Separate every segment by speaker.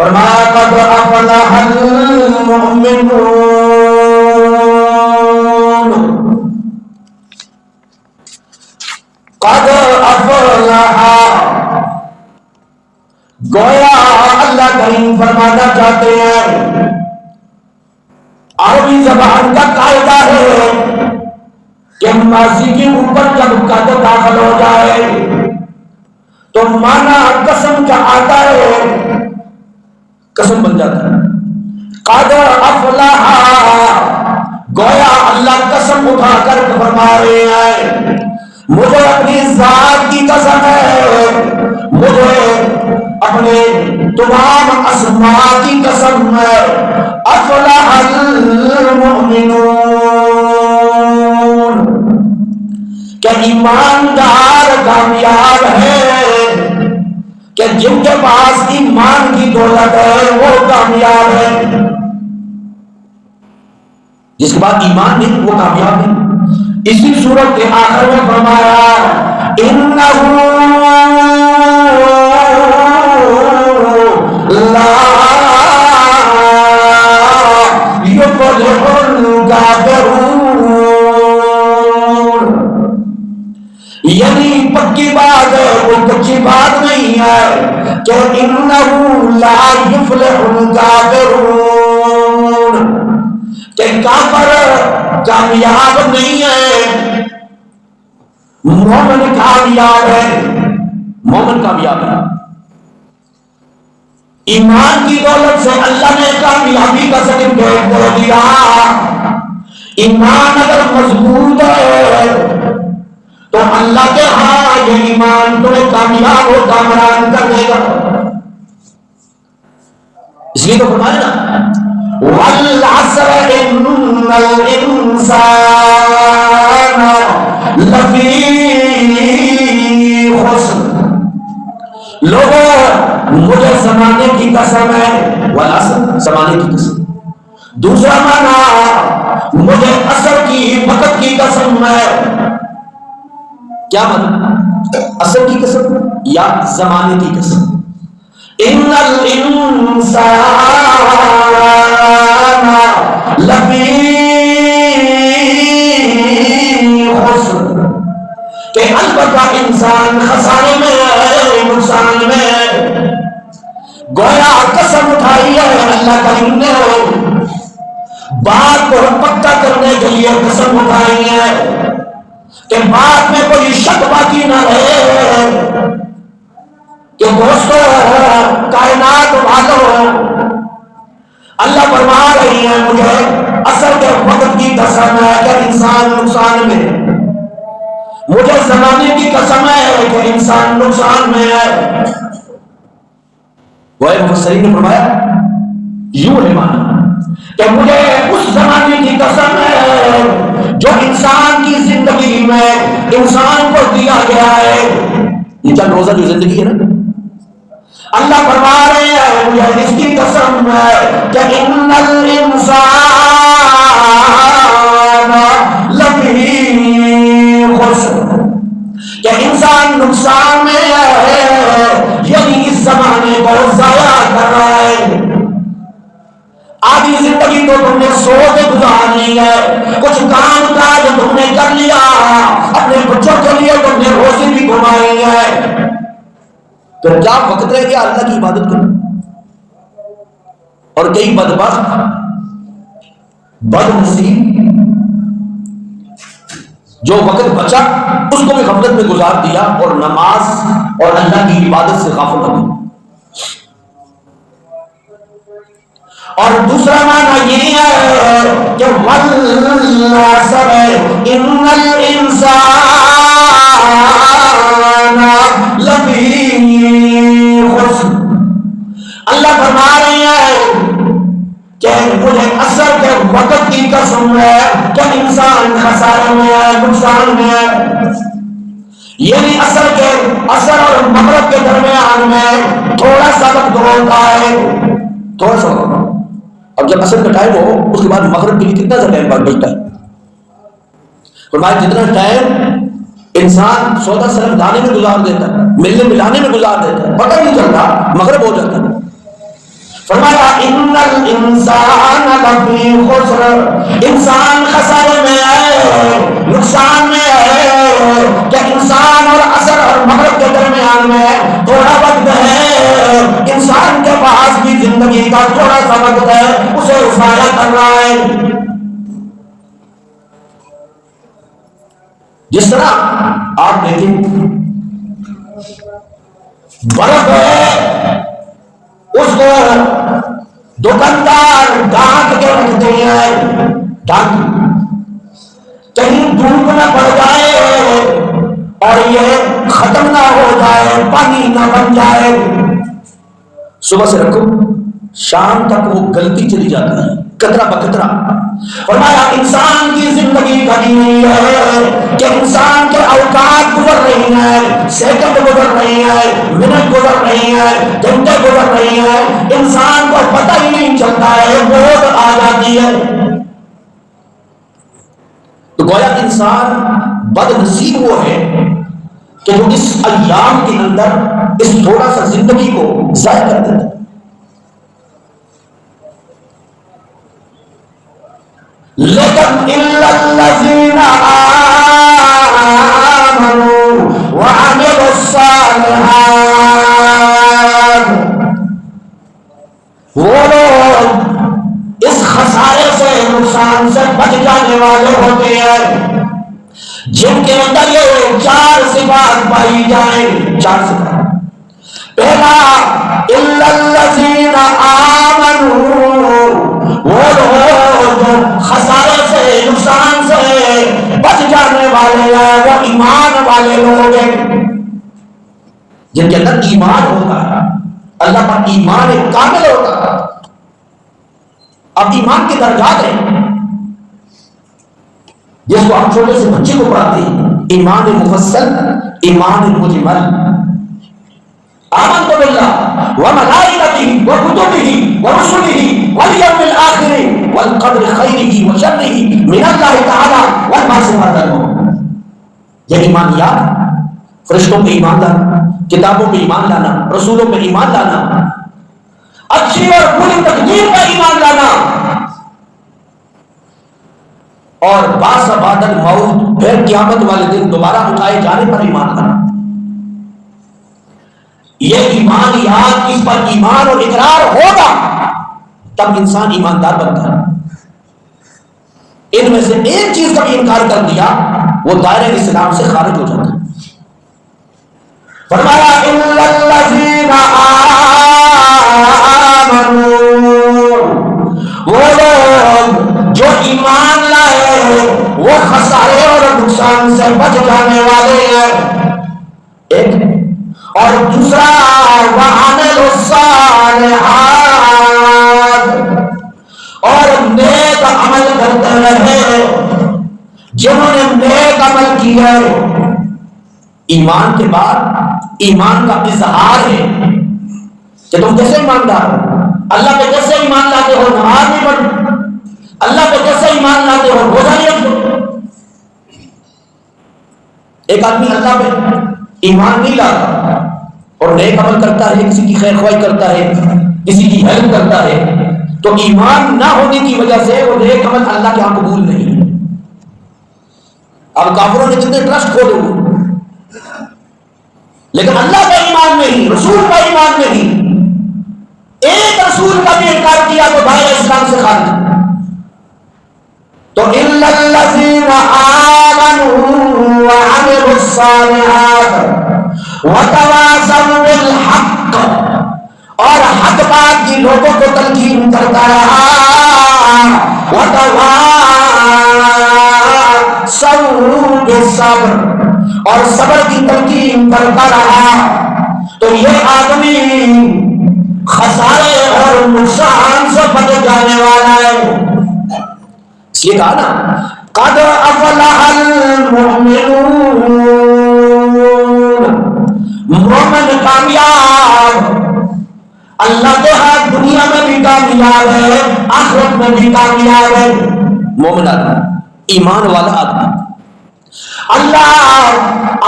Speaker 1: فرمایا قد افلح المؤمنون، قد افلح، گویا اللہ کریم فرمانا چاہتے ہیں عربی زبان کا قاعدہ ہے کہ ماضی کے اوپر جب قد داخل ہو جائے تو معنی قسم کا آتا ہے، قسم بن جاتا ہے۔ قد افلح، گویا اللہ قسم اٹھا کر فرما رہے ہیں مجھے اپنی ذات کی قسم ہے، مجھے اپنے تمام اسماء کی قسم ہے، افلح المؤمنون، کہ ایماندار کامیاب ہے، کہ جن کے پاس ایمان کی دولت ہے وہ کامیاب ہے، جس کے بعد ایمان نہیں وہ کامیاب نہیں۔ اسی سورت کے آخر میں فرمایا انہ لا یفلح الکافرون، یعنی پکی بات ہے، کوئی کچی بات نہیں ہے کہ انہ لا یفلح الکافرون، کہ کافر کامیاب نہیں ہے، مومن کامیاب ہے، مومن کامیاب ہے۔ ایمان کی دولت سے اللہ نے کامیابی کا سرٹیفکیٹ دے دیا۔ ایمان اگر مضبوط ہے تو اللہ کے ہاں یہ ایمان تمہیں کامیاب و کامران کر دے گا۔ اس لیے تو فرمایا نا والعصر ان الانسان لفی خسر، لوگوں مجھے زمانے کی قسم ہے، والعصر زمانے کی قسم۔ دوسرا معنی مجھے عصر کی وقت کی قسم ہے، کیا معنی؟ عصر کی قسم یا زمانے کی قسم؟ ان الانسان لفی خسر، کہ البتہ انسان خسارے میں ہے، نقصان میں ہے۔ گویا قسم اٹھائی ہے اللہ کریم نے، بات کو پکا کرنے کے لیے قسم اٹھائی ہے کہ بات میں کوئی شک باقی نہ رہے کہ دوستوں کائنات والوں اللہ فرما رہی ہے مجھے اصل کے وقت کی قسم ہے کہ انسان نقصان میں، مجھے زمانے کی قسم ہے کہ انسان نقصان میں ہے۔ وہ مفسرین نے فرمایا یوں ہے مانا کہ مجھے اس زمانے کی قسم ہے جو انسان کی زندگی میں انسان کو دیا گیا ہے، یہ چند روزہ جو زندگی ہے نا، اللہ فرما رہے ہیں مجھے اس کی قسم ہے کہ ان الانسان لفی خسر، کہ انسان نقصان میں ہے، یعنی اس زمانے کو ضائع کر رہا ہے۔ آدھی زندگی تو تم نے سو کے گزارنی ہے، کچھ کام کاج تم نے کر لیا، اپنے بچوں کے لیے تم نے روزی بھی کمائی ہے، تو کیا وقت رہ گیا اللہ کی عبادت کرنے؟ اور کئی بدبخت بدنصیب جو وقت بچا اس کو بھی غفلت میں گزار دیا اور نماز اور اللہ کی عبادت سے غافل ہو گئے۔ اور دوسرا معنی یہ ہے کہ والعصر ان الانسان لفی خسر، اللہ فرما رہے ہیں کہ مجھے عصر کے وقت کی قسم ہے کہ انسان خسارے میں ہے، نقصان میں ہے۔ یعنی عصر اور مغرب کے درمیان میں تھوڑا سا وقت ہوتا ہے، تھوڑا سا وقت۔ اب جب عصر کا ٹائم ہو اس کے بعد مغرب کے لیے کتنا سا ٹائم بعد بچتا ہے؟ فرمایا جتنا ٹائم انسان سودا صرف لانے میں گزار دیتا ہے، ملنے ملانے میں گزار دیتا ہے، پتہ نہیں چلتا، مغرب ہو جاتا ہے۔ فرمایا ان الانسان لفی خسر، انسان خسارے میں ہے، نقصان میں ہے، کہ انسان اور عصر اور مغرب کے درمیان میں تھوڑا وقت ہے، انسان کے پاس بھی زندگی کا تھوڑا سا وقت ہے، اسے ضائع کر رہا ہے۔ جس طرح آپ دیکھیں برف ہے، اس کو دکاندار ڈھانک کے رکھتے ہیں، ڈھانک کہیں دھوپ نہ پڑ جائے اور یہ ختم نہ ہو جائے، پانی نہ بن جائے۔ صبح سے رکھو، شام تک وہ گلتی چلی جاتی ہے، قطرہ بقطرہ۔ فرمایا انسان کی زندگی بنی ہوئی ہے کہ انسان کے اوقات گزر رہی ہیں، سیکنڈ گزر رہی ہیں، منٹ گزر رہی ہیں، گھنٹے گزر رہی ہیں، انسان کو پتہ ہی نہیں چلتا ہے، موت آ جاتی ہے۔ تو گویا انسان بد نصیب وہ ہے کہ جو اس ایام کے اندر اس تھوڑا سا زندگی کو ضائع کر دیتا ہے۔ لیکن الا الذین آمنوا وعملوا الصالحات، وہ لوگ اس خسارے سے، نقصان سے بچ جانے والے ہوتے ہیں جن کے اندر یہ چار صفات پائی جائیں۔ چار صفات، پہلا الا الذین آمنوا، وہ لوگ خسارے سے، نقصان سے بچ جانے والے ہیں، وہ ایمان والے لوگ ہیں جن کے اندر ایمان ہوتا ہے، اللہ پر ایمان کامل ہوتا ہے۔ اب ایمان کے درجات ہیں جس کو آپ چھوٹے سے بچے کو پڑھاتے ہیں، ایمان مفصل، ایمان مجمل۔ آمنت باللہ وملائکتہ وکتبہ ورسلہ والیوم الآخر والقدر خیرہ وشرہ من اللہ تعالی والبعث بعد الموت۔ یہ ایمانیات، فرشتوں پہ ایمان لانا، کتابوں پہ ایمان لانا، رسولوں پہ ایمان لانا، اچھی اور بری تقدیر پہ ایمان لانا، اور بعث بعد الموت، پھر قیامت والے دن دوبارہ اٹھائے جانے پر ایمان لانا۔ یہ ایمانیات، اس پر ایمان اور اقرار ہوگا تب انسان ایماندار بنتا ہے۔ ان میں سے ایک چیز کا بھی انکار کر دیا وہ دائرہ اسلام سے خارج ہو جاتا ہے۔ فرمایا الا الذین آمنوا، وہ لوگ جو ایمان لائے وہ خسارے اور نقصان سے بچ جانے والے ہیں، ایک، اور دوسرا وعملوا الصالحات، اور نیک عمل کرتے رہے، جنہوں نے نیک عمل کیا۔ ایمان کے بعد ایمان کا اظہار ہے کہ تم کیسے ایماندار ہو، اللہ پہ کیسے ایمان لاتے ہو، نماز نہیں پڑھتے، اللہ پہ کیسے ایمان لاتے ہو، روزہ نہیں رکھتے۔ ایک آدمی اللہ پہ ایمان نہیں لاتا اور نیک عمل کرتا ہے، کسی کی خیر خواہی کرتا ہے، کسی کی ہیلپ کرتا ہے، تو ایمان نہ ہونے کی وجہ سے وہ نیک عمل اللہ کے ہاں قبول نہیں۔ اب کافروں نے کتنے ٹرسٹ کھولے ہوئے، لیکن اللہ کا ایمان نہیں، رسول کا ایمان نہیں، ایک رسول کا بھی انکار کیا تو دائرہ اسلام سے خارج۔ تو الا الذین آمنوا وعملوا الصالحات وتواصوا بالحق، اور حق بات کی لوگوں کو تلقین کرتا رہا، وتواصوا بالصبر، اور صبر کی تلقین کرتا رہا، تو یہ آدمی خسارے اور نقصان سے بچ جانے والا ہے۔ اس لیے کہا نا قد افلح المؤمنون، مومن کامیاب، اللہ کے ہاتھ دنیا میں بھی کامیاب ہے، آخرت میں بھی کامیاب ہے۔ مومن آدمی، ایمان والا آدمی۔ اللہ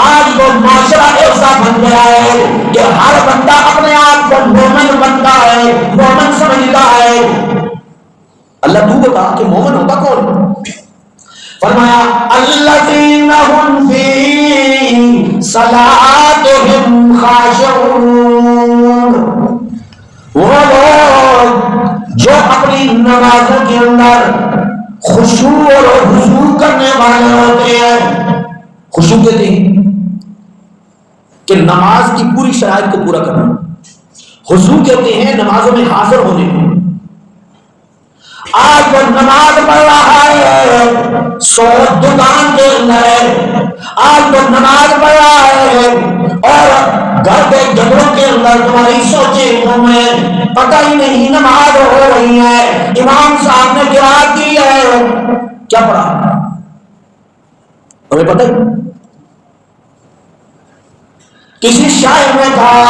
Speaker 1: آج وہ معاشرہ ایسا بن گیا ہے کہ ہر بندہ اپنے آپ کو مومن بنتا ہے، مومن سمجھ بتا کہ مومن ہوتا کون؟ فرمایا الذین هم فی صلاتهم خاشعون، وہ لوگ جو اپنی نمازوں کے اندر خشوع اور خضوع کرنے والے ہوتے ہیں. خشوع کہتے ہیں کہ نماز کی پوری شرائط کو پورا کرنا. خضوع کہتے ہیں نمازوں میں حاضر ہونے کو. آج وہ نماز پڑھ رہا ہے سو دکان کے اندر ہے، آج وہ نماز پڑھ رہا ہے اور گھر کے جھگڑوں کے اندر تمہاری سوچیں میں پتہ ہی نہیں نماز ہو رہی ہے، امام صاحب نے قرات کی ہے، کیا پڑھا ہمیں پتہ ہی. کسی شاعر نے کہا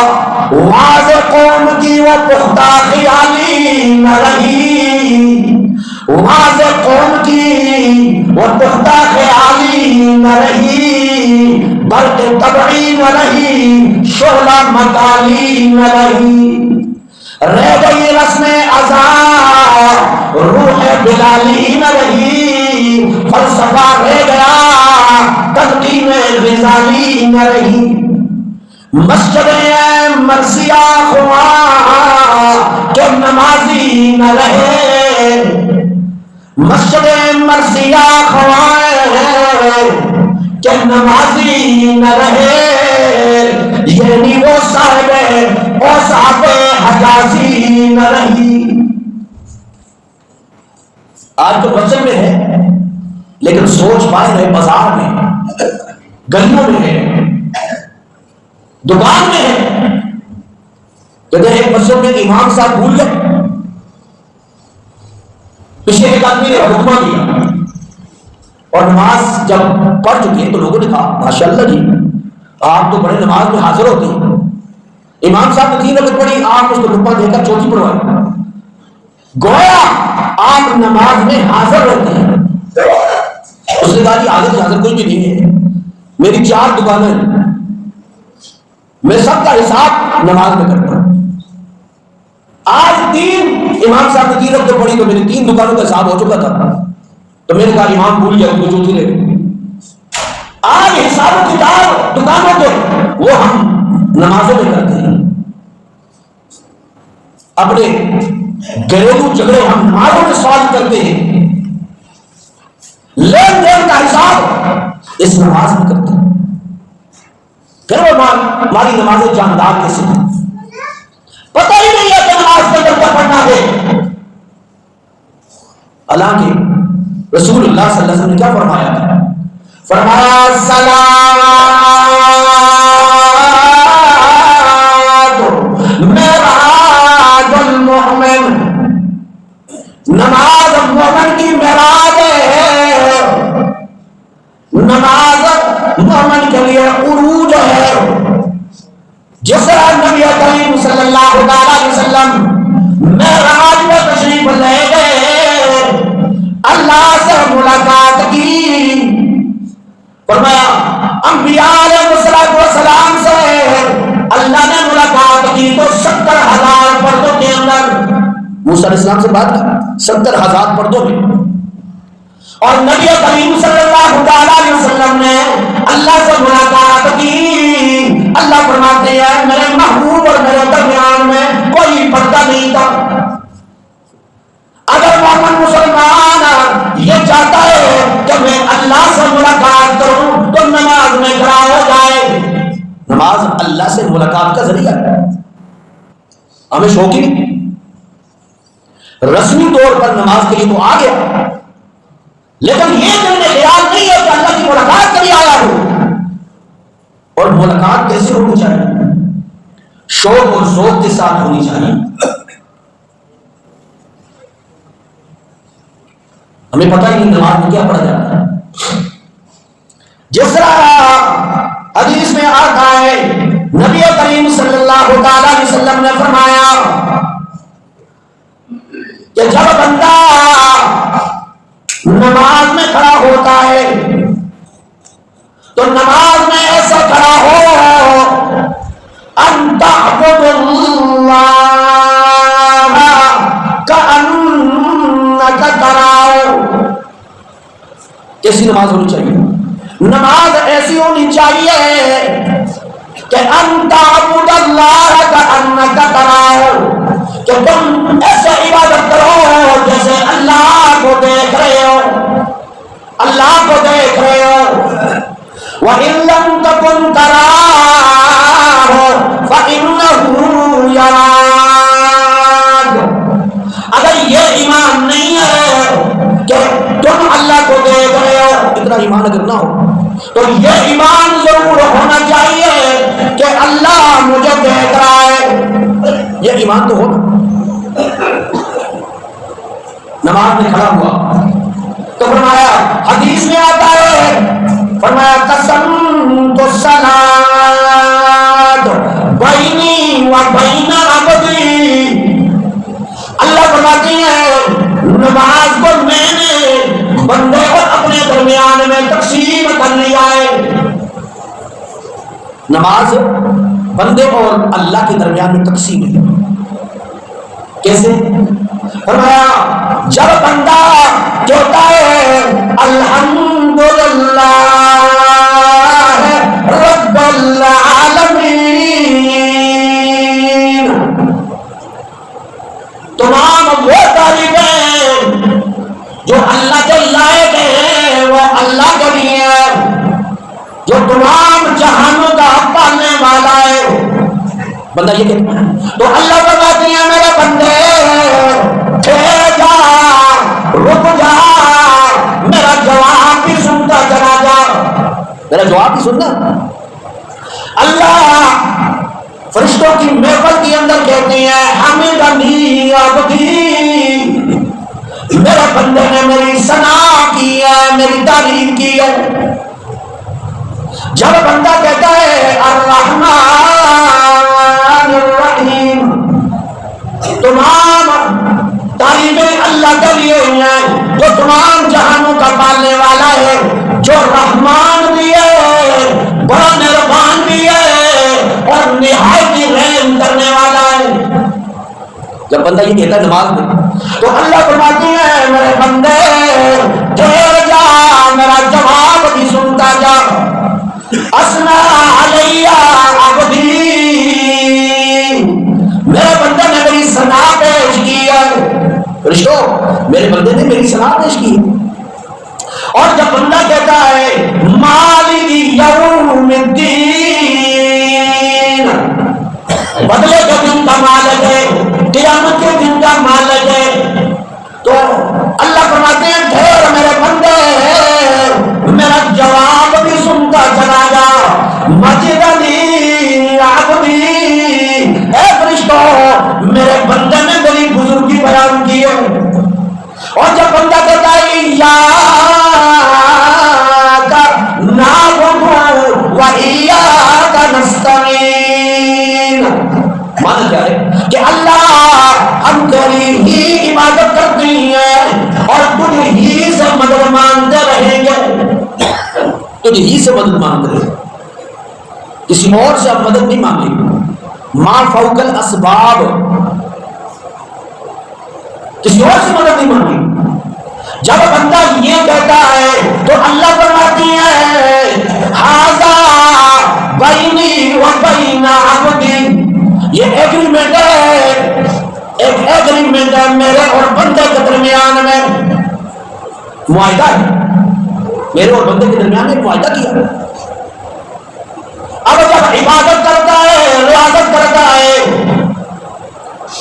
Speaker 1: واضح قوم کی وہ پختہ خیالی نہ رہی، واضح قوم کی وہ پختہ خیالی نہ رہی، بلکہ طبعی نہ رہی، شعلہ مکالی نہ رہی. رہ گئی رسم ازا روح بلالی نہ رہی، فلسفہ رہ گیا تلقین غزالی نہ رہی. مسجد مرثیہ خواہ کہ نمازی نہ رہے، مسجد مرثیہ خواہ کہ نمازی نہ رہے، یعنی وہ صاحب حجازی نہ رہی. آج تو بچن میں ہے لیکن سوچ پائے رہے بازار میں، گلیوں میں ہے، دکان میں ہے. کہتے ہیں ایک مسجد میں امام صاحب بھول گئے، پیچھے ایک آدمی نے حکمہ دیا اور نماز جب پڑھ چکی ہے تو لوگوں نے کہا ماشاءاللہ جی آپ تو بڑے نماز میں حاضر ہوتے ہیں. امام صاحب نے 3 رکعت پڑھی، آپ اس کو رکوع دے کر چوتھی پڑھوائی. گویا آپ نماز میں حاضر رہتے ہیں. اس نے کہا جی آگے سے حاضر کوئی بھی نہیں ہے، میری 4 دکانیں، میں سب کا حساب نماز میں کرتا ہوں. آج 3 امام صاحب نے 3 رکعتیں پڑھی تو میری 3 دکانوں کا حساب ہو چکا تھا، تو میں نے کہا امام بھول گیا تو چوتھی رہ گئی. آج حساب و کتاب دکانوں کے وہ ہم نمازوں میں کرتے ہیں. اپنے گھریلو جھگڑے ہم نمازوں میں سوال کرتے ہیں، لین دین کا حساب اس نماز میں کرتے ہیں. پھر وہ ہماری نمازیں جاندار کیسے ہیں؟ پتہ ہی نہیں ہے کہ نماز کے اندر کیا پڑھنا ہے. حالانکہ رسول اللہ صلی اللہ علیہ وسلم نے کیا فرمایا تھا؟ فرمایا صلاۃ معراج المؤمن، نماز مومن کی معراج ہے. نماز مومن کے لیے عروج ہے. جس طرح نبی کریم صلی اللہ علیہ وسلم معراج میں تشریف لے گئے، اللہ سے ملاقات کی، فرمایا انبیاء علیہ السلام سے اللہ نے ملاقات کی تو 70,000 پردوں کے اندر موسیٰ علیہ السلام سے بات کی 70,000 پردوں میں. اور نبی کریم صلی اللہ علیہ وسلم نے اللہ سے ملاقات کی. اللہ فرماتے ہیں میرے محبوب اور میرے درمیان میں کوئی پردہ نہیں تھا. اگر مومن مسلمان یہ چاہتا ہے کہ میں اللہ سے ملاقات کروں تو نماز میں کھڑا ہو جائے. نماز اللہ سے ملاقات کا ذریعہ ہے. ہمیں شوق ہی نہیں، رسمی طور پر نماز کے لیے تو آ گیا، لیکن یہ دل میں خیال نہیں ہے کہ اللہ کی ملاقات کے لیے آیا ہوں. اور ملاقات کیسے ہونی چاہیے؟ شوق اور ذوق کے ساتھ ہونی چاہیے. ہمیں پتہ ہی نہیں نماز میں کیا پڑھا جاتا ہے. جس طرح حدیث میں آتا ہے نبی کریم صلی اللہ علیہ وسلم نے فرمایا کہ جب بندہ نماز میں کھڑا ہوتا ہے تو نماز میں ایسا کھڑا ہو ان تعبد اللہ کأنک ترا کیسی نماز ہونی چاہیے؟ نماز ایسی ہونی چاہیے کہ انت عبد اللہ کأنک تراہ، کہ تم ایسے عبادت کرو جیسے اللہ کو دیکھ رہے ہو، اللہ کو دیکھ رہے ہو۔ وَإِن لَّمْ تَكُن تَرَاهُ فَإِنَّهُ يَرَاكَ۔ اگر یہ ایمان نہیں ہے کہ تم اللہ کو دیکھ رہے ہو، اتنا ایمان اگر نہ ہو تو یہ ایمان ضرور ہونا چاہیے کہ اللہ مجھے دیکھ رہا ہے، یہ ایمان تو ہونا۔ نماز میں کھڑا ہوا تو فرمایا، حدیث میں آتا ہے، فرمایا قسمت الصلاۃ بینی و بین عبدی، اللہ فرماتی ہے نماز کو میں نے بندے کو اپنے درمیان میں تقسیم کر لیا ہے۔ نماز بندے اور اللہ کے درمیان میں تقسیم ہے۔ کیسے؟ فرمایا جب بندہ کہتا ہے الحمدللہ رب العالمین، تمام وہ تعریفیں جو اللہ کے لائق ہیں وہ اللہ کے لیے ہے، جو تمام جہانوں کا پالنے والا ہے۔ بندہ یہ کہتا ہے تو اللہ فرماتی ہے میرے بندے ٹھہر جا، رک جا، میرا جواب بھی سنتا چلا جا، میرا جواب بھی سننا۔ اللہ فرشتوں کی محفل کے اندر کہتے ہیں حمدنی عبدی، میرے بندے نے میری ثنا کی ہے، میری تعریف کی ہے۔ جب بندہ کہتا ہے الرحمن الرحیم، تمام تعریفیں اللہ کے لیے ہیں جو تمام جہانوں کا پالنے والا ہے، جو رحمان بھی ہے، بڑا مہربان بھی ہے اور نہایت ہی رحم کرنے والا ہے۔ جب بندہ یہ کہتا ہے نماز میں تو اللہ فرماتی ہے میرے بندے ٹھہر جا، میرا جواب بھی سنتا جا۔ اسنا علیہ عبدی، میرے بندے نے میری ثنا پیش کی ہے، فرشتوں میرے بندے نے میری ثنا پیش کی ہے۔ اور جب بندہ کہتا ہے مالک یوم الدین، بدلے کے دن کا مالک ہے، قیامت کے دن کا مالک ہے، تو اللہ فرماتے ہیں ٹھہر میرے بندے، میرا جواب بھی سنتا چلا جا۔ مجدنی عبدی، اے فرشتوں میرے بندے نے میری بزرگی بیان کی ہے۔ اور جب بندہ کہتا ہے نعبد و ایاک نستعین، مانا کیا ہے کہ اللہ ہم تیری ہی عبادت کرتے ہیں اور تجھ ہی سے مدد مانگتے رہیں گے، تجھ ہی سے مدد مانگتے رہیں، کسی اور سے ہم مدد نہیں مانگیں، ما فوق الاسباب، کسی اور سے مدد نہیں مانگیں۔ جب بندہ یہ کہتا ہے تو اللہ فرماتی ہے ھذا بینی و بین عبدی، یہ ایگریمنٹ ہے، ایک ایگریمنٹ ہے میرے اور بندے کے درمیان میں، معاہدہ ہے، میرے اور بندے کے درمیان میں معاہدہ کیا۔ اب جب عبادت کرتا ہے، ریاضت کرتا ہے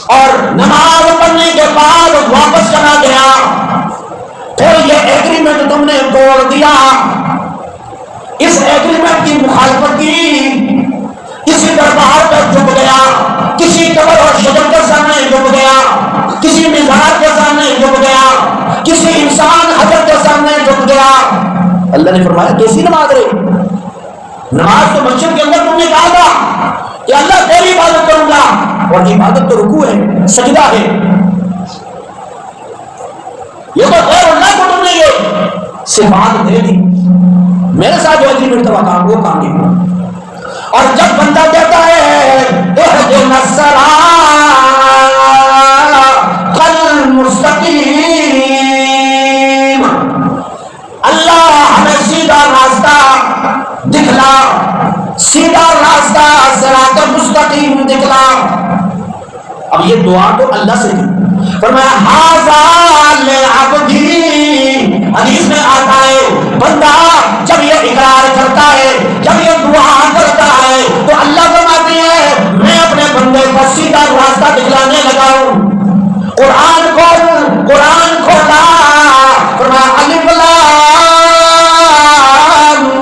Speaker 1: اور نماز پڑھنے کے بعد واپس چلا گیا، پھر یہ ایگریمنٹ تم نے توڑ دیا، اس ایگریمنٹ کی مخالفت کی، کسی دربار پر جھک گیا، کسی قبر اور شجر کے سامنے جھک گیا، کسی مزار کے سامنے جھک گیا، کسی انسان حضرت کے سامنے جھک گیا، اللہ نے فرمایا کیسی نماز رہی؟ نماز تو مسجد کے اندر تم نے کہا تھا کہ اللہ تیری عبادت کروں گا، اور عبادت تو رکوع ہے، سجدہ ہے، یہ تو غیر اللہ کو تم نے یہ صفات دے دی، میرے ساتھ جو ایگریمنٹ تھا وہ کام نہیں۔ اور جب بندہ کہتا ہے اہدنا الصراط المستقیم، اللہ مستقیم دکھلا. اب یہ دعا تو اللہ سے کی. فرمایا ھذا لعبدی. حدیث میں آتا ہے بندہ جب یہ اقرار کرتا ہے، جب یہ دعا کرتا ہے تو اللہ فرماتے ہیں میں اپنے بندے کو سیدھا راستہ دکھلانے لگا ہوں. قرآن کھولا. فرمایا الف لام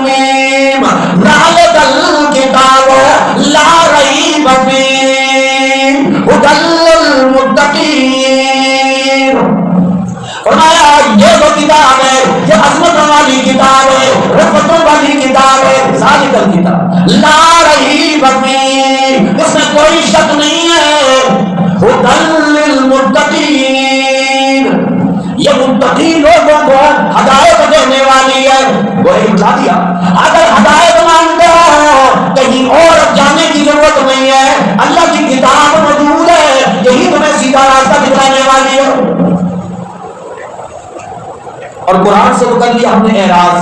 Speaker 1: میم ذالک الکتاب لا ریب فیہ ھدی للمتقین. فرمایا یہ وہ کتاب ہے، یہ عظمت والی کتاب ہے، رحمتوں والی کتاب ہے. ذالک الکتاب لا ریب فیہ، اس میں کوئی شک نہیں ہے. ھدی للمتقین، یہ متقی لوگوں کو ہدایت دینے والی ہے. وہی بتا دیا اگر ہدایت مانتے ہو کہیں اور جانے کی ضرورت نہیں ہے. اللہ کی کتاب موجود ہے، یہی تمہیں سیدھا راستہ دکھانے والی ہے. اور قرآن سے تو کر لیا ہم نے اعراض،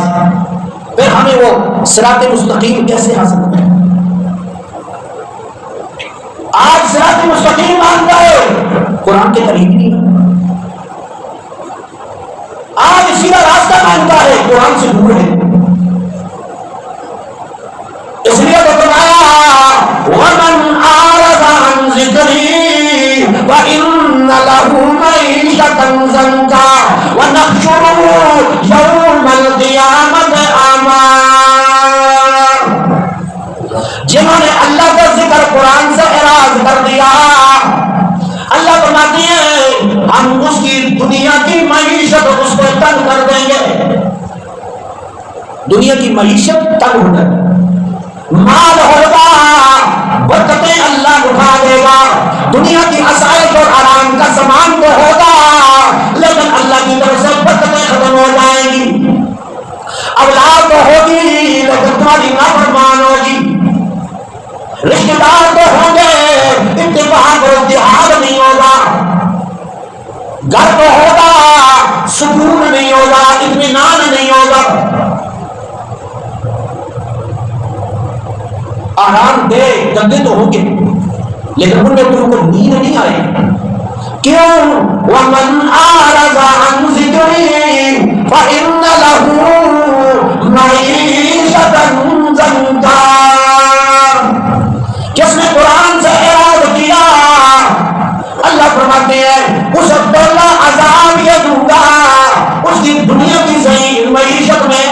Speaker 1: پھر ہمیں وہ صراط مستقیم کیسے حاصل کریں؟ آج صراط مستقیم مانتا ہے، قرآن کے قریب نہیں ہے. آج سیدھا راستہ مانتا ہے، قرآن سے دور ہے. اس لیے تو فرمایا وَمَنْ أَعْرَضَ عَنْ ذِكْرِي فَإِنَّ لَهُ مَعِيشَةً ضَنكًا وَنَحْشُرُهُ يَوْمَ الْقِيَامَةِ أَعْمَىٰ. جنہوں نے اللہ کا ذکر قرآن سے اعراض کر دیا، اللہ فرماتے ہیں ہم اس کی دنیا کی معیشت اس کو تنگ کر دیں گے. دنیا کی معیشت تنگ ہو جائے، مال ہوگا برکتیں اللہ اٹھا دے گا. دنیا کی آسائش اور آرام کا سامان تو ہوگا لیکن اللہ کی طرف سے برکتیں ختم ہو جائیں گی. اولاد تو ہوگی لیکن تمہاری نافرمان ہوگی. رشتے دار تو ہوں گے، اتفاق اور اتحاد نہیں ہوگا. گھر تو ہوگا، سکون نہیں ہوگا، اطمینان نہیں ہوگا. آرام دے گندے تو ہوں گے لیکن ان میں تم کو نیند نہیں آئے. کیوں؟ وَمَنْ أَعْرَضَ عَنْ ذِكْرِي فَإِنَّ لَهُ مَعِيشَةً ضَنكًا. جس نے قرآن سے اعراض کیا اللہ فرماتے ہیں اس کو عذاب یہ دوں گا، اس کی دنیا کی ذہین معیشت میں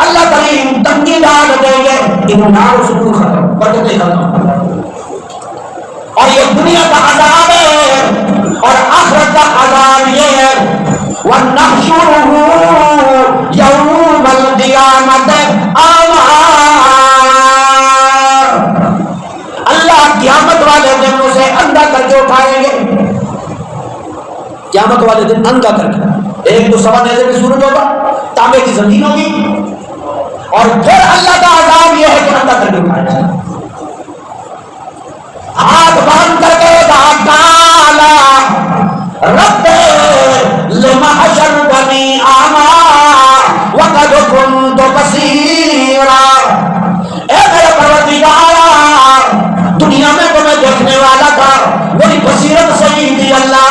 Speaker 1: اللہ کریم تنگی ڈال دیں گے. اطمینان و سکون ختم، برکتیں ختم. اور یہ دنیا کا عذاب ہے اور آخرت کا عذاب یہ ہے وَنَحْشُرُهُ يَوْمَ الْقِيَامَةِ أَعْمَىٰ. اللہ قیامت والے دن اسے اندھا کر کے اٹھائیں گے. قیامت والے دن اندھا کر کے، ایک تو سوا نیزے کی صورت ہوگا، تانبے کی زمین ہوگی، اور پھر اللہ کا عذاب یہ ہے کہ اندھا کر کے اٹھائیں گے. ہاتھ باندھ کر کے قالا رب لما حشرتنی اعمیٰ وقد كنت بصیرا. اے میرے پروردگار، دنیا میں تو میں دیکھنے والا تھا، میری بصیرت صحیح تھی اللہ،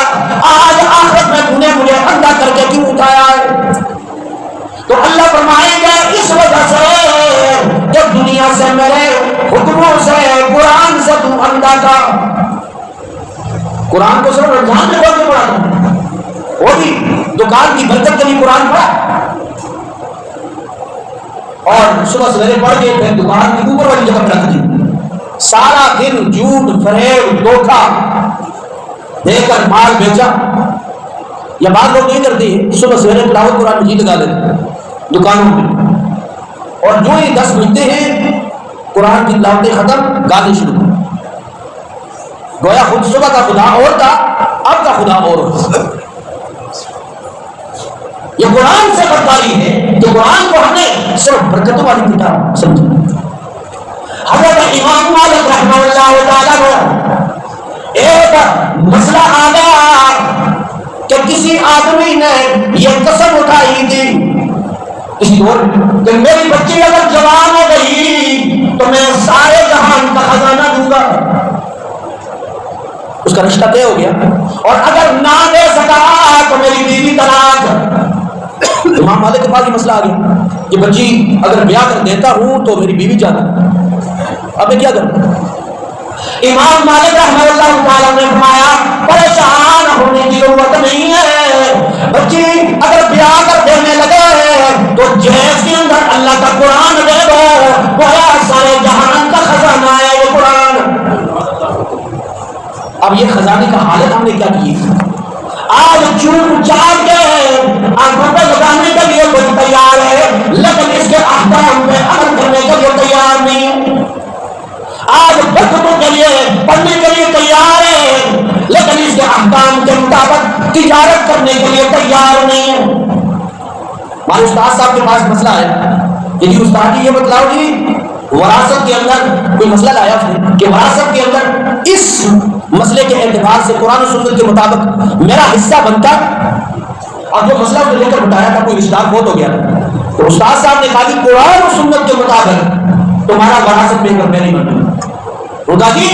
Speaker 1: آج آخرت میں تو نے مجھے اندھا کر کے کیوں اٹھایا ہے؟ تو اللہ فرمائیں گے اس وجہ سے کہ دنیا سے میرے حکموں سے قرآن سے تو اندھا تھا. قرآن کو صرف رمضان میں کھول کے پڑھا تھا، وہ بھی دکان کی برکت کے لیے قرآن پڑھا، اور صبح سویرے پڑھ کے پھر دکان کی اوپر والی جگہ رکھ دی. سارا دن جھوٹ فریب دھوکہ دے کر مال بیچا. یا بعض لوگ نہیں کرتے ہیں، صبح سویرے تلاوت قرآن مجید لگا دیتے دکانوں میں، اور جو ہی 10 بجتے ہیں قرآن کی تلاوتیں ختم، گانے شروع. گویا خود صبح کا خدا اور تھا، اب کا خدا اور ہو. یہ قرآن سے بدکاری ہے کہ قرآن کو ہم نے صرف برکتوں والی کتاب سمجھا. حضرت امام مالک رحمہ اللہ تعالیٰ کو ایک مسئلہ آ گیا کہ کسی آدمی نے یہ قسم اٹھائی تھی اس دور کہ میری بچی اگر جوان ہو گئی تو میں سارے جہان کا خزانہ دوں گا. اس کا رشتہ طے ہو گیا، اور اگر نہ دے سکا تو میری بیوی طلاق۔ امام مالک کے پاس یہ مسئلہ آ گیا کہ بچی اگر بیاہ کر دیتا ہوں تو میری بیوی جانا، اب میں کیا کروں؟ امام مالک رحمہ اللہ تعالیٰ نے فرمایا پریشان ہونے کی ضرورت نہیں ہے، بچی اگر بیاہ کر دینے لگے تو جیس کے اندر اللہ کا قرآن دے دو، گویا سارے جہان کا خزانہ ہے یہ قرآن۔ اب یہ خزانے کا حالت ہم نے کیا کی؟ آج چون چار کے آنکھوں پہ لگانے کے لیے کوئی تیار ہے، لیکن اس کے احکام پہ عمل کرنے کے لیے تیار نہیں۔ آج برکتوں کے لیے پڑھنے کے لیے تیار ہے، لیکن اس کے احکام کے مطابق تجارت کرنے کے لیے تیار نہیں ہے۔ ہمارے استاد صاحب کے پاس مسئلہ ہے کہ جی استاد جی یہ بتلاؤ جی وراثت کے اندر کوئی مسئلہ لایا اس نے کہ وراثت کے اندر اس مسئلے کے اعتبار سے قرآن و سنت کے مطابق میرا حصہ بنتا، اور جو مسئلہ لے کر بتایا تھا کوئی رشتہ دار فوت ہو گیا، تو استاد صاحب نے کہا کہ قرآن و سنت کے مطابق تمہارا وراثت میں کر میں نہیں بنتا۔ ہوگا جی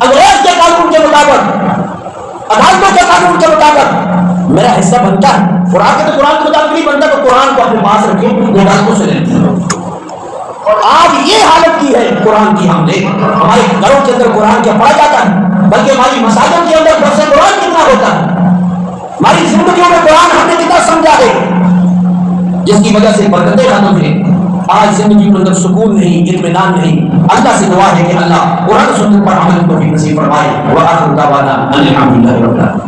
Speaker 1: انگریز کے قانون کے مطابق، عدالتوں کے قانون کے مطابق میرا حصہ بنتا ہے، قرآن کے مطابق نہیں بنتا، تو قرآن کو اپنے پاس رکھیں، عدالتوں سے لیں۔ اور آج یہ حالت کی ہے قرآن کی، ہم نے ہمارے گھروں کے اندر قرآن کیا پڑھا جاتا ہے، بلکہ ہماری مساجد کے اندر درس قرآن کتنا ہوتا ہے، ہماری زندگیوں میں قرآن ہم نے کتنا سمجھا ہے، جس کی وجہ سے برکتیں ختم ہوئی۔ آج زندگی کے اندر سکون نہیں، اطمینان نہیں۔ اللہ سے دعا ہے کہ اللہ قرآن سنت پر عمل کو بھی نصیب فرمائے۔ وآخر دعوانا الحمدللہ رب العالمین۔